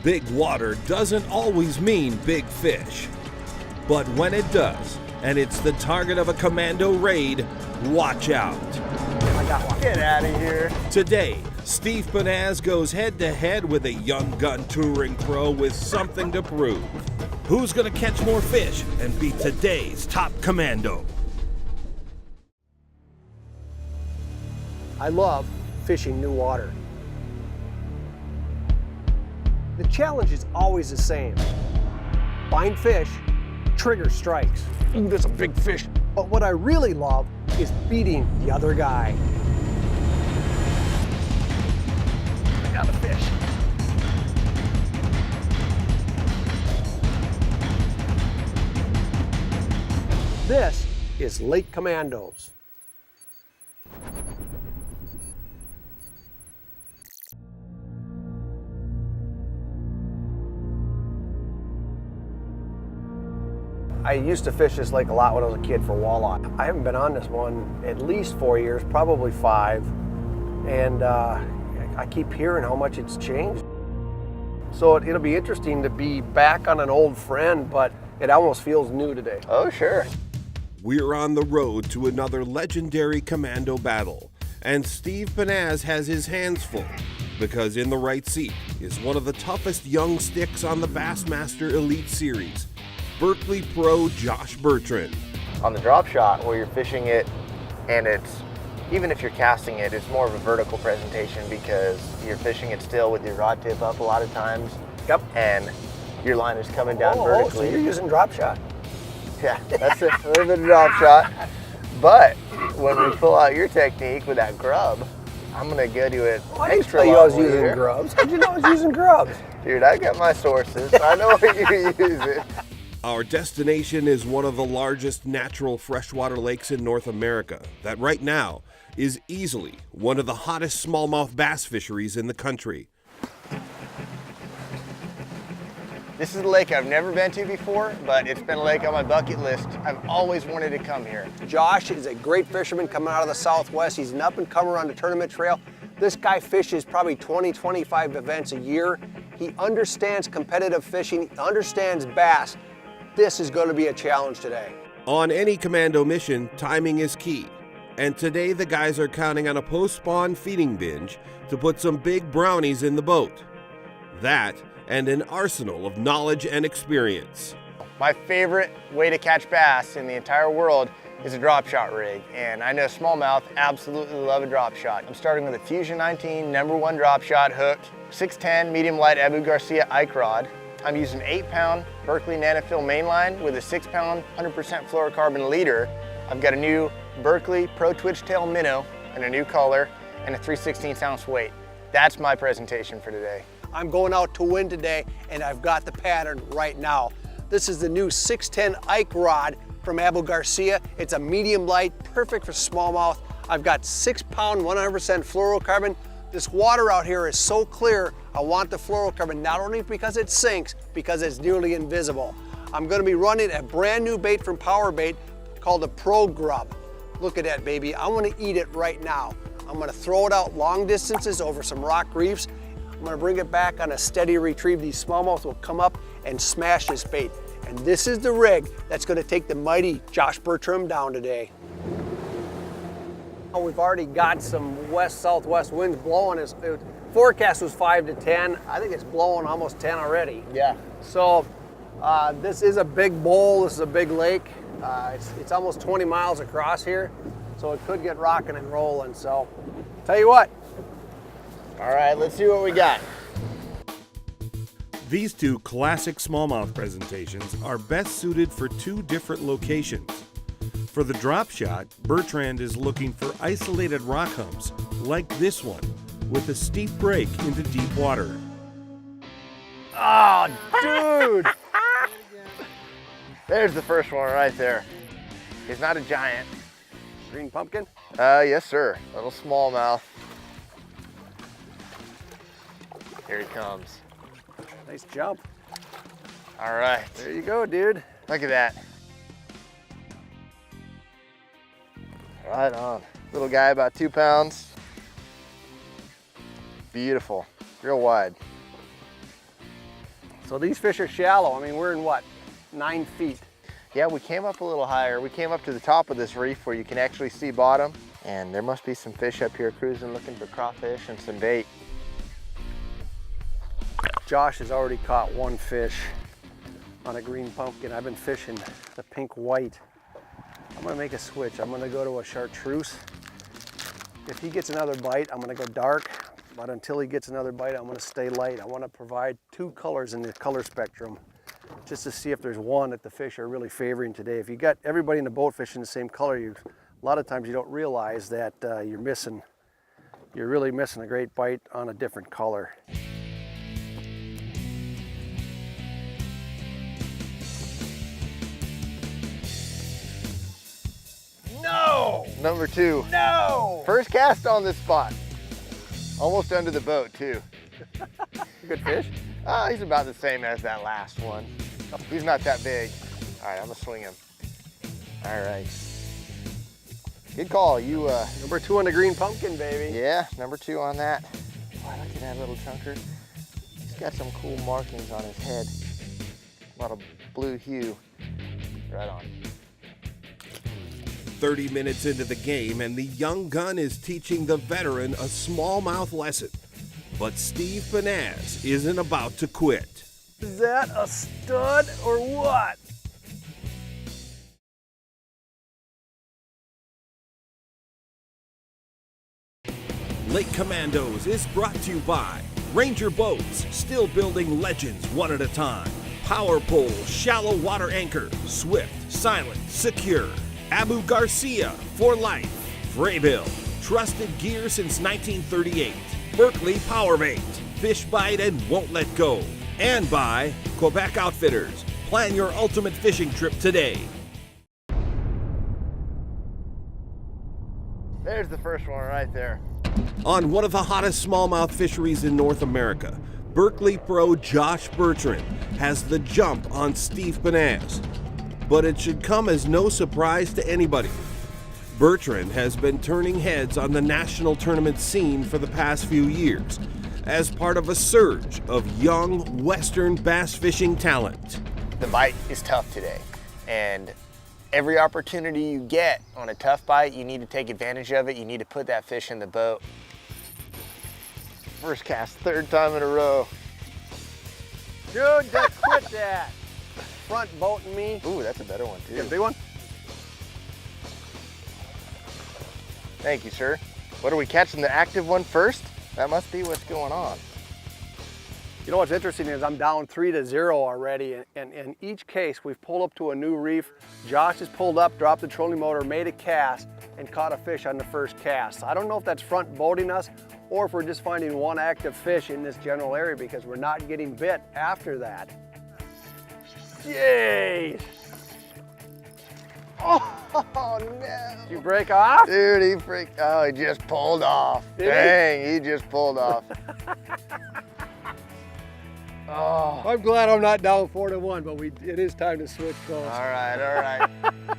Big water doesn't always mean big fish. But when it does, and it's the target of a commando raid, watch out. I got one. Get out of here. Today, Steve Banaz goes head-to-head with a young gun touring pro with something to prove. Who's gonna catch more fish and be today's top commando? I love fishing new water. The challenge is always the same. Find fish, trigger strikes. Ooh, there's a big fish. But what I really love is beating the other guy. I got a fish. This is Lake Commandos. I used to fish this lake a lot when I was a kid for walleye. I haven't been on this one at least 4 years, probably 5, and I keep hearing how much it's changed. So it'll be interesting to be back on an old friend, but it almost feels new today. Oh, sure. We're on the road to another legendary commando battle, and Steve Banaz has his hands full because in the right seat is one of the toughest young sticks on the Bassmaster Elite Series, Berkeley pro Josh Bertrand. On the drop shot where you're fishing it and even if you're casting it, it's more of a vertical presentation because you're fishing it still with your rod tip up a lot of times. Yep. And your line is coming down vertically. So you're using drop shot. Yeah, that's a little bit of drop shot. But when we pull out your technique with that grub, I'm gonna go to it extra I didn't know I was using here. grubs. How'd you know I was using grubs? Dude, I got my sources. I know what you're using. Our destination is one of the largest natural freshwater lakes in North America that right now is easily one of the hottest smallmouth bass fisheries in the country. This is a lake I've never been to before, but it's been a lake on my bucket list. I've always wanted to come here. Josh is a great fisherman coming out of the Southwest. He's an up-and-comer on the tournament trail. This guy fishes probably 20, 25 events a year. He understands competitive fishing, he understands bass. This is going to be a challenge today. On any commando mission, timing is key. And today the guys are counting on a post-spawn feeding binge to put some big brownies in the boat. That and an arsenal of knowledge and experience. My favorite way to catch bass in the entire world is a drop shot rig. And I know smallmouth absolutely love a drop shot. I'm starting with a Fusion 19 #1 drop shot hooked, 610 medium light Abu Garcia Ike rod. I'm using 8-pound Berkeley Nanofill mainline with a 6-pound 100% fluorocarbon leader. I've got a new Berkeley Pro Twitch Tail minnow and a new color and a 3/16 ounce weight. That's my presentation for today. I'm going out to win today, and I've got the pattern right now. This is the new 610 Ike rod from Abu Garcia. It's a medium light, perfect for smallmouth. I've got 6-pound 100% fluorocarbon. This water out here is so clear, I want the fluorocarbon not only because it sinks, because it's nearly invisible. I'm gonna be running a brand new bait from Power Bait called a Pro Grub. Look at that, baby. I wanna eat it right now. I'm gonna throw it out long distances over some rock reefs. I'm gonna bring it back on a steady retrieve. These smallmouth will come up and smash this bait. And this is the rig that's gonna take the mighty Josh Bertrand down today. We've already got some west-southwest winds blowing. Forecast was 5 to 10. I think it's blowing almost 10 already. Yeah. So this is a big bowl. This is a big lake. It's almost 20 miles across here, so it could get rocking and rolling. So tell you what. All right, let's see what we got. These two classic smallmouth presentations are best suited for two different locations. For the drop shot, Bertrand is looking for isolated rock humps like this one with a steep break into deep water. Oh, dude! There's the first one right there. He's not a giant. Green pumpkin? Yes, sir. Little smallmouth. Here he comes. Nice jump. All right. There you go, dude. Look at that. Right on. Little guy, about 2 pounds. Beautiful. Real wide. So these fish are shallow. I mean, we're in what, 9 feet? Yeah, we came up a little higher. We came up to the top of this reef where you can actually see bottom. And there must be some fish up here cruising, looking for crawfish and some bait. Josh has already caught 1 fish on a green pumpkin. I've been fishing the pink white. I'm gonna make a switch. I'm gonna go to a chartreuse. If he gets another bite, I'm gonna go dark. But until he gets another bite, I'm gonna stay light. I wanna provide 2 colors in the color spectrum just to see if there's one that the fish are really favoring today. If you got everybody in the boat fishing the same color, a lot of times you don't realize that you're really missing a great bite on a different color. No! Number 2. No! First cast on this spot. Almost under the boat too. Good fish? He's about the same as that last one. He's not that big. All right, I'm gonna swing him. All right. Good call. You. Number 2 on the green pumpkin, baby. Yeah, number 2 on that. Wow, look at that little chunker. He's got some cool markings on his head. A lot of blue hue. Right on. 30 minutes into the game, and the young gun is teaching the veteran a smallmouth lesson. But Steve Panaz isn't about to quit. Is that a stud or what? Lake Commandos is brought to you by Ranger Boats, still building legends one at a time. Power Pole, shallow water anchor, swift, silent, secure. Abu Garcia, for life. Vrayville, trusted gear since 1938. Berkeley Power Bait, fish bite and won't let go. And by Quebec Outfitters, plan your ultimate fishing trip today. There's the first one right there. On one of the hottest smallmouth fisheries in North America, Berkeley pro Josh Bertrand has the jump on Steve Panaz. But it should come as no surprise to anybody. Bertrand has been turning heads on the national tournament scene for the past few years as part of a surge of young Western bass fishing talent. The bite is tough today, and every opportunity you get on a tough bite, you need to take advantage of it. You need to put that fish in the boat. First cast, 3rd time in a row. Dude, just quit that. Front boating me. Ooh, that's a better one too. You got a big one? Thank you, sir. What, are we catching the active one first? That must be what's going on. You know what's interesting is I'm down 3-0 already, and in each case we've pulled up to a new reef. Josh has pulled up, dropped the trolling motor, made a cast, and caught a fish on the first cast. I don't know if that's front boating us or if we're just finding one active fish in this general area because we're not getting bit after that. Yay! Oh no! Did you break off? Dude, he just pulled off. Dang, he just pulled off. Oh. I'm glad I'm not down 4-1, but it is time to switch boats. All right.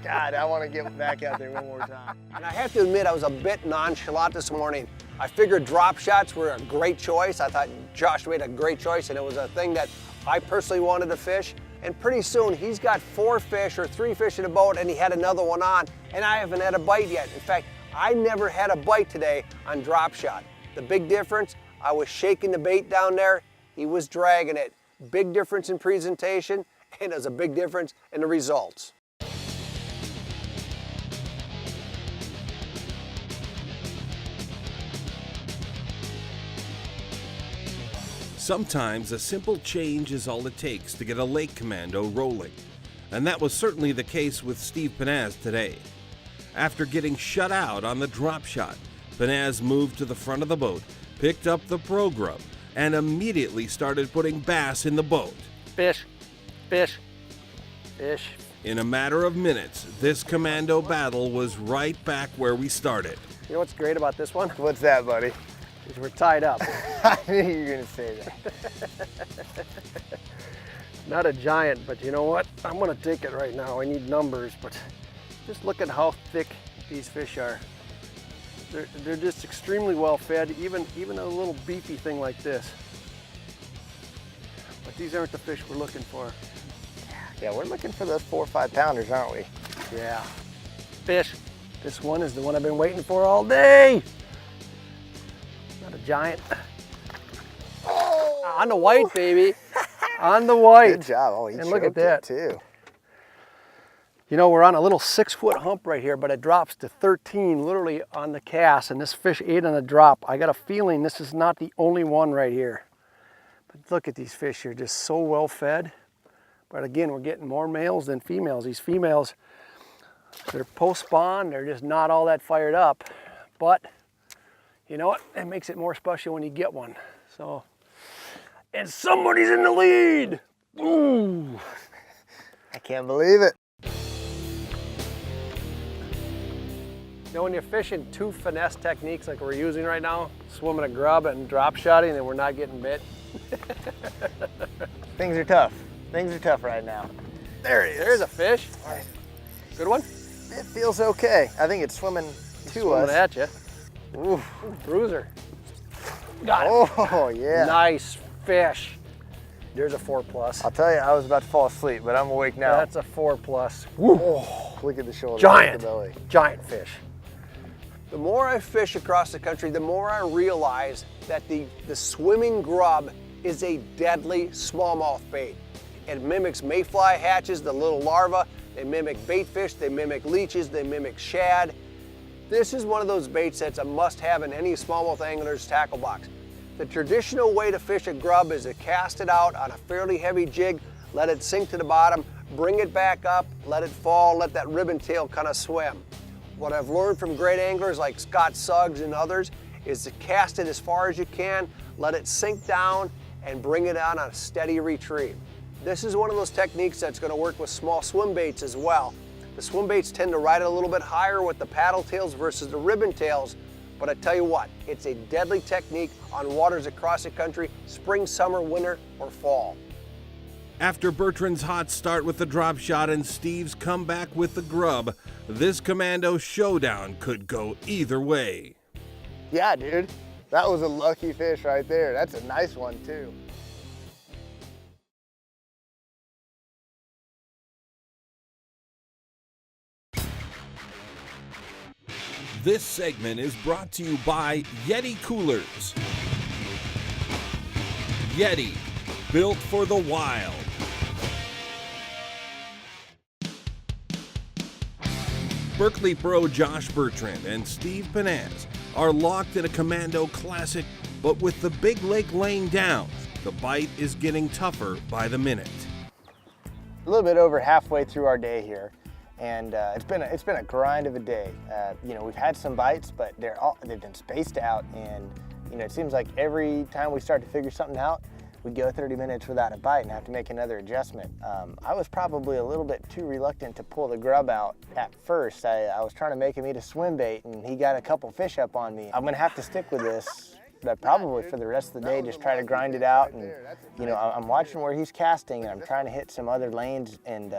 God, I want to get back out there one more time. And I have to admit, I was a bit nonchalant this morning. I figured drop shots were a great choice. I thought Josh made a great choice, and it was a thing that I personally wanted to fish. And pretty soon, he's got 4 fish or 3 fish in the boat, and he had another one on, and I haven't had a bite yet. In fact, I never had a bite today on drop shot. The big difference, I was shaking the bait down there, he was dragging it. Big difference in presentation, and there's a big difference in the results. Sometimes a simple change is all it takes to get a Lake Commando rolling. And that was certainly the case with Steve Panaz today. After getting shut out on the drop shot, Panaz moved to the front of the boat, picked up the pro grub, and immediately started putting bass in the boat. Fish, fish, fish. In a matter of minutes, this commando battle was right back where we started. You know what's great about this one? What's that, buddy? Is we're tied up. I knew you were gonna say that. Not a giant, but you know what? I'm gonna take it right now. I need numbers, but just look at how thick these fish are. They're just extremely well fed, even a little beefy thing like this. But but these aren't the fish we're looking for. Yeah, we're looking for those 4 or 5 pounders, aren't we? Yeah. Fish. This one is the one I've been waiting for all day. Not a giant. Oh. On the white, baby. On the white. Good job. Oh, he and look at choked that it too. You know, we're on a little 6-foot hump right here, but it drops to 13 literally on the cast, and this fish ate on the drop. I got a feeling this is not the only one right here. But look at these fish here, just so well fed. But again, we're getting more males than females. These females, they're post-spawn, they're just not all that fired up. But you know what? It makes it more special when you get one. So, and somebody's in the lead. Ooh. I can't believe it. You know, when you're fishing 2 finesse techniques like we're using right now, swimming a grub and drop shotting, and we're not getting bit. Things are tough. Things are tough right now. There he is. There's a fish. Good one? It feels okay. I think it's swimming to us. At you. Ooh. Bruiser. Got it. Oh, yeah. Nice fish. There's a 4+. I'll tell you, I was about to fall asleep, but I'm awake now. That's a 4+. Oh, look at the shoulder. Giant. Look at the belly. Giant fish. The more I fish across the country, the more I realize that the swimming grub is a deadly smallmouth bait. It mimics mayfly hatches, the little larvae. They mimic baitfish, they mimic leeches, they mimic shad. This is one of those baits that's a must-have in any smallmouth angler's tackle box. The traditional way to fish a grub is to cast it out on a fairly heavy jig, let it sink to the bottom, bring it back up, let it fall, let that ribbon tail kind of swim. What I've learned from great anglers like Scott Suggs and others is to cast it as far as you can, let it sink down, and bring it on a steady retrieve. This is one of those techniques that's going to work with small swim baits as well. The swim baits tend to ride it a little bit higher with the paddle tails versus the ribbon tails, but I tell you what, it's a deadly technique on waters across the country, spring, summer, winter, or fall. After Bertrand's hot start with the drop shot and Steve's comeback with the grub, this commando showdown could go either way. Yeah, dude. That was a lucky fish right there. That's a nice one, too. This segment is brought to you by Yeti Coolers. Yeti, built for the wild. Berkeley pro Josh Bertrand and Steve Penaz are locked in a commando classic, but with the big lake laying down, the bite is getting tougher by the minute. A little bit over halfway through our day here, and it's been a grind of a day. You know, we've had some bites, but they've been spaced out, and you know, it seems like every time we start to figure something out, we go 30 minutes without a bite and have to make another adjustment. I was probably a little bit too reluctant to pull the grub out at first. I was trying to make him eat a swim bait, and he got a couple fish up on me. I'm gonna have to stick with this, but probably for the rest of the day, just try to grind it out. And you know, I'm watching where he's casting, and I'm trying to hit some other lanes and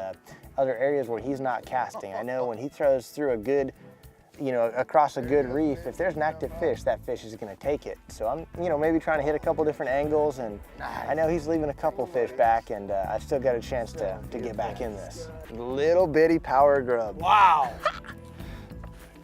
other areas where he's not casting. I know when he throws through a good, you know, across a good reef, if there's an active fish, that fish is going to take it. So I'm, you know, maybe trying to hit a couple different angles, and I know he's leaving a couple fish back, and I've still got a chance to get back in this. Little bitty power grub. Wow.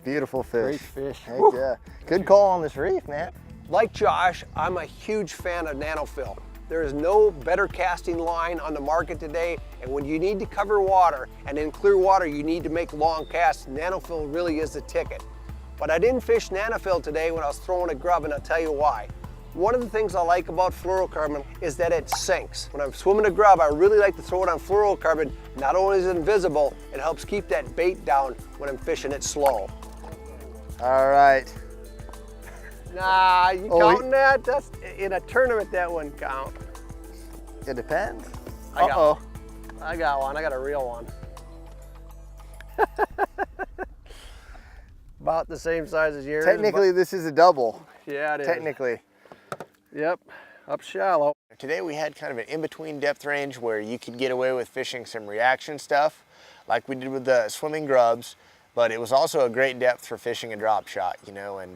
Beautiful fish. Great fish. Heck yeah. Good call on this reef, man. Like Josh, I'm a huge fan of nanofill. There is no better casting line on the market today, and when you need to cover water, and in clear water you need to make long casts, nanofill really is the ticket. But I didn't fish nanofill today when I was throwing a grub, and I'll tell you why. One of the things I like about fluorocarbon is that it sinks. When I'm swimming a grub, I really like to throw it on fluorocarbon. Not only is it invisible, it helps keep that bait down when I'm fishing it slow. All right. Nah, you counting that? That's in a tournament, that wouldn't count. It depends. I got one. I got a real one. About the same size as yours. Technically, this is a double. Yeah, it is. Technically. Yep, up shallow. Today we had kind of an in-between depth range where you could get away with fishing some reaction stuff, like we did with the swimming grubs. But it was also a great depth for fishing a drop shot, you know, and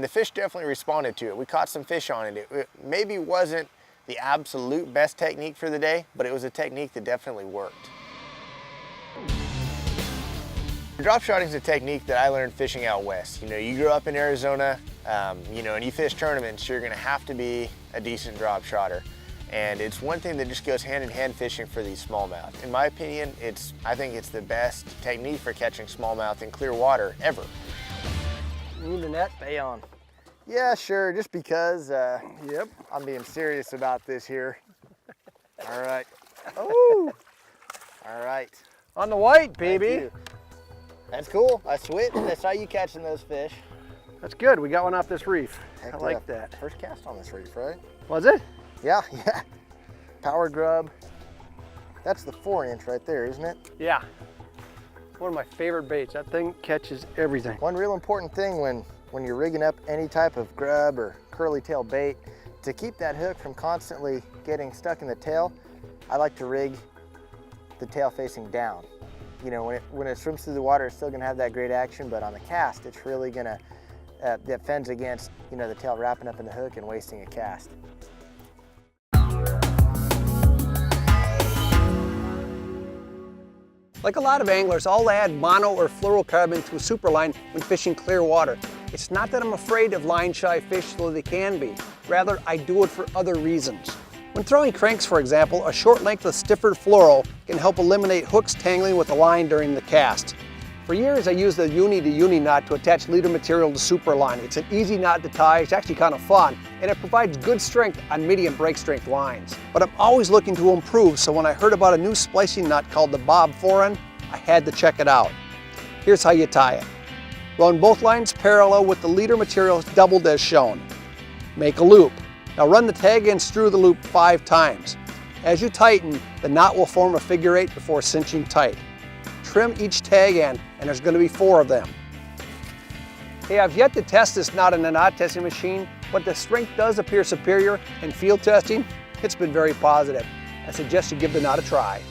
the fish definitely responded to it. We caught some fish on it. It maybe wasn't the absolute best technique for the day, but it was a technique that definitely worked. Drop shotting is a technique that I learned fishing out west. You know, you grew up in Arizona, you know, and you fish tournaments, you're gonna have to be a decent drop shotter. And it's one thing that just goes hand in hand fishing for these smallmouth. In my opinion, I think it's the best technique for catching smallmouth in clear water ever. You need a net? Stay on. Yeah, sure, just because yep, I'm being serious about this here. All right. Oh, all right. On the white, baby. That's cool. I saw you catching those fish. That's good. We got one off this reef. Heck I like that. First cast on this reef, right? Was it? Yeah. Power grub. That's the 4-inch right there, isn't it? Yeah. One of my favorite baits. That thing catches everything. One real important thing when you're rigging up any type of grub or curly tail bait, to keep that hook from constantly getting stuck in the tail, I like to rig the tail facing down. You know, when it swims through the water, it's still gonna have that great action, but on the cast, it's really gonna, that fends against, you know, the tail wrapping up in the hook and wasting a cast. Like a lot of anglers, I'll add mono or fluorocarbon to a super line when fishing clear water. It's not that I'm afraid of line-shy fish, though they can be. Rather, I do it for other reasons. When throwing cranks, for example, a short length of stiffer fluoro can help eliminate hooks tangling with the line during the cast. For years, I used the uni-to-uni knot to attach leader material to super line. It's an easy knot to tie, it's actually kind of fun, and it provides good strength on medium break strength lines. But I'm always looking to improve, so when I heard about a new splicing knot called the Bob Foreign, I had to check it out. Here's how you tie it. Run both lines parallel with the leader material doubled as shown. Make a loop. Now run the tag ends through the loop 5 times. As you tighten, the knot will form a figure 8 before cinching tight. Trim each tag end, and there's going to be 4 of them. Hey, I've yet to test this knot in a knot testing machine, but the strength does appear superior, and field testing, it's been very positive. I suggest you give the knot a try.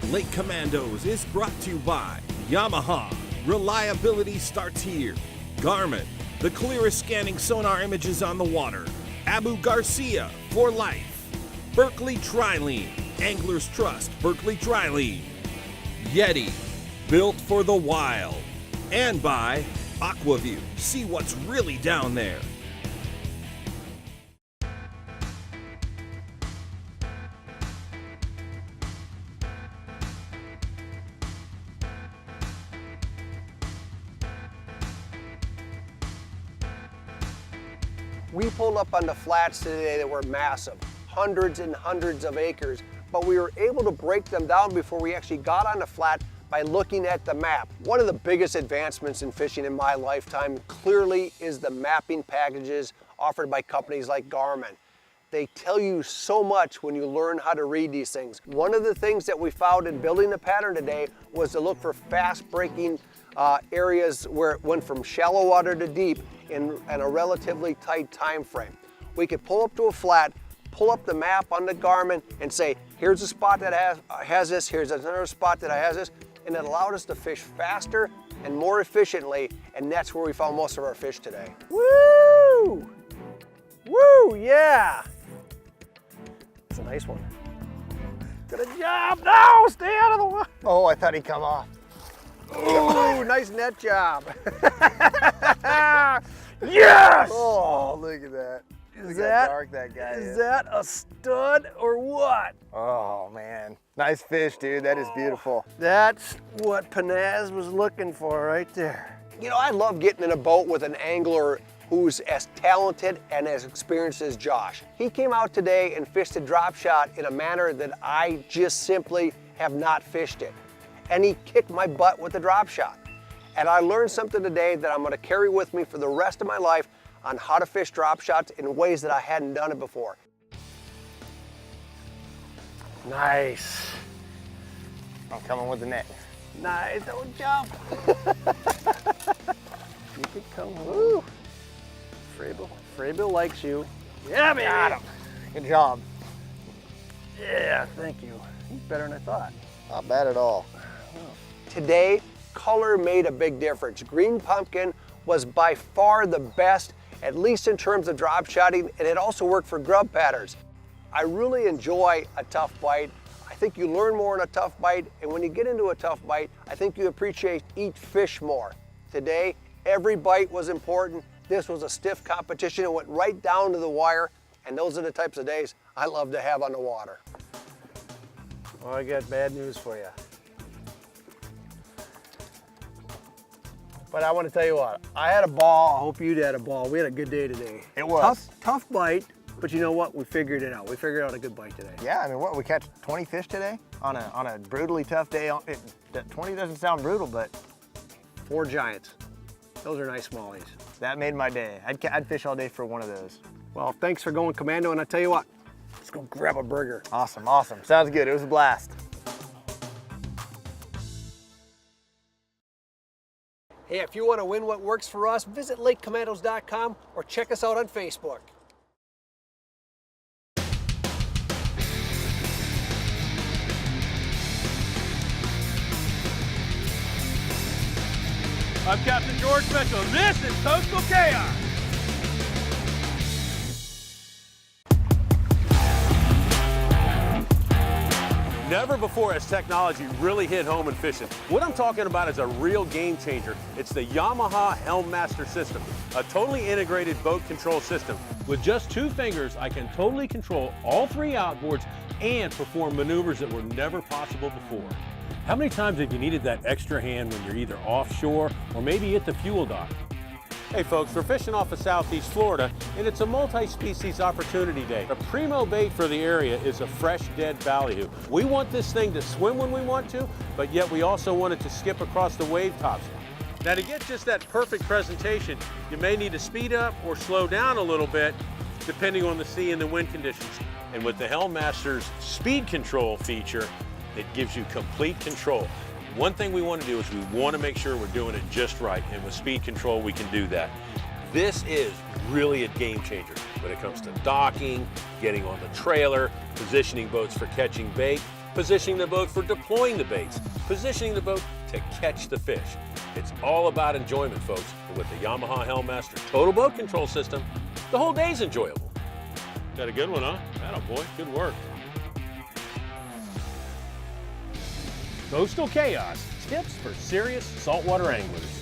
Lake Commandos is brought to you by Yamaha. Reliability starts here. Garmin, the clearest scanning sonar images on the water. Abu Garcia, for life. Berkeley Trilene, anglers trust Berkeley Trilene. Yeti, built for the wild. And by Aquaview, see what's really down there. We pulled up on the flats today that were massive, hundreds and hundreds of acres, but we were able to break them down before we actually got on the flat by looking at the map. One of the biggest advancements in fishing in my lifetime clearly is the mapping packages offered by companies like Garmin. They tell you so much when you learn how to read these things. One of the things that we found in building the pattern today was to look for fast breaking areas where it went from shallow water to deep in a relatively tight time frame. We could pull up to a flat, pull up the map on the Garmin and say, here's a spot that has this, here's another spot that has this, and it allowed us to fish faster and more efficiently, and that's where we found most of our fish today. Woo! Woo, yeah! It's a nice one. Good job, no, stay out of the way. Oh, I thought he'd come off. Oh, nice net job. Yes! Oh, look at that. Look how dark that guy is. Is that a stud or what? Oh, man. Nice fish, dude. That is beautiful. That's what Panaz was looking for right there. You know, I love getting in a boat with an angler who's as talented and as experienced as Josh. He came out today and fished a drop shot in a manner that I just simply have not fished it. And he kicked my butt with the drop shot. And I learned something today that I'm gonna carry with me for the rest of my life on how to fish drop shots in ways that I hadn't done it before. Nice. I'm coming with the net. Nice, don't jump. You could come, woo. Fraybill likes you. Yeah, baby. Got him. Good job. Yeah, thank you. He's better than I thought. Not bad at all. Today, color made a big difference. Green pumpkin was by far the best, at least in terms of drop shotting, and it also worked for grub patterns. I really enjoy a tough bite. I think you learn more in a tough bite, and when you get into a tough bite, I think you appreciate each fish more. Today, every bite was important. This was a stiff competition. It went right down to the wire, and those are the types of days I love to have on the water. Well, I got bad news for you. But I want to tell you what, I had a ball. I hope you had a ball. We had a good day today. It was. Tough bite, but you know what? We figured it out. We figured out a good bite today. Yeah, I mean, what, we catch 20 fish today on a brutally tough day. 20 doesn't sound brutal, but 4 giants. Those are nice smallies. that made my day. I'd fish all day for one of those. Well, thanks for going commando, and I tell you what, let's go grab a burger. Awesome, awesome. Sounds good. It was a blast. Hey, if you want to win what works for us, visit lakecommandos.com or check us out on Facebook. I'm Captain George Mitchell. This is Coastal Chaos. Never before has technology really hit home in fishing. What I'm talking about is a real game changer. It's the Yamaha Helmmaster system, a totally integrated boat control system. With just 2 fingers, I can totally control all 3 outboards and perform maneuvers that were never possible before. How many times have you needed that extra hand when you're either offshore or maybe at the fuel dock? Hey folks, we're fishing off of Southeast Florida, and it's a multi-species opportunity day. The primo bait for the area is a fresh dead ballyhoo. We want this thing to swim when we want to, but yet we also want it to skip across the wave tops. Now to get just that perfect presentation, you may need to speed up or slow down a little bit, depending on the sea and the wind conditions. And with the Helmmaster's speed control feature, it gives you complete control. One thing we want to do is we want to make sure we're doing it just right, and with speed control we can do that. This is really a game changer when it comes to docking, getting on the trailer, positioning boats for catching bait, positioning the boat for deploying the baits, positioning the boat to catch the fish. It's all about enjoyment, folks, and with the Yamaha Helmmaster Total Boat Control System, the whole day's enjoyable. Got a good one, huh? Attaboy, good work. Coastal Chaos, tips for serious saltwater anglers.